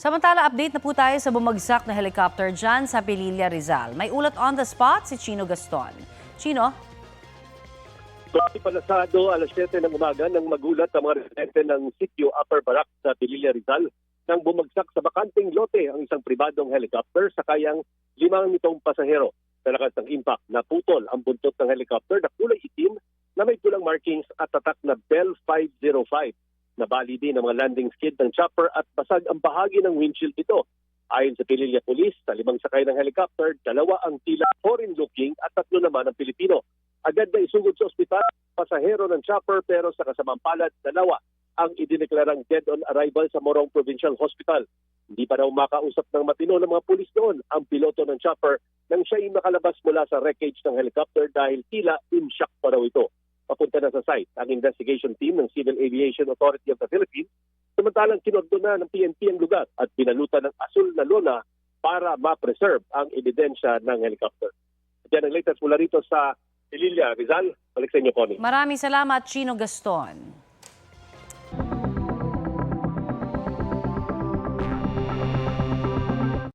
Samantala, update na po tayo sa bumagsak na helicopter dyan sa Pililla, Rizal. May ulat on the spot si Chino Gaston. Chino? Pasado alas 7 ng umaga nang magulat ang mga residente ng sitio Upper Barak sa Pililla, Rizal nang bumagsak sa bakanting lote ang isang pribadong helicopter sa kayang 5 nitong pasahero. Sa lakas ng impact, naputol ang buntot ng helicopter na kulay itim na may pulang markings at tatak na Bell 505. Nabali din ang mga landing skid ng chopper at basag ang bahagi ng windshield nito. Ayon sa Pililla Police, sa 5 sakay ng helicopter, 2 ang tila foreign-looking at 3 naman ang Pilipino. Agad na isugod sa ospital, pasahero ng chopper pero sa kasamang palad, 2 ang idineklarang dead on arrival sa Morong Provincial Hospital. Hindi pa raw makausap ng matino ng mga pulis noon ang piloto ng chopper nang siya ay makalabas mula sa wreckage ng helicopter dahil tila in shock pa raw ito. Papunta na sa site ang investigation team ng Civil Aviation Authority of the Philippines, samantalang kinordona ng PNP ang lugar at pinalutan ng asul na lona para ma-preserve ang ebidensya ng helicopter. Yan ang latest mula rito sa Pililla, Rizal. Balik sa inyo, Connie. Maraming salamat, Chino Gaston.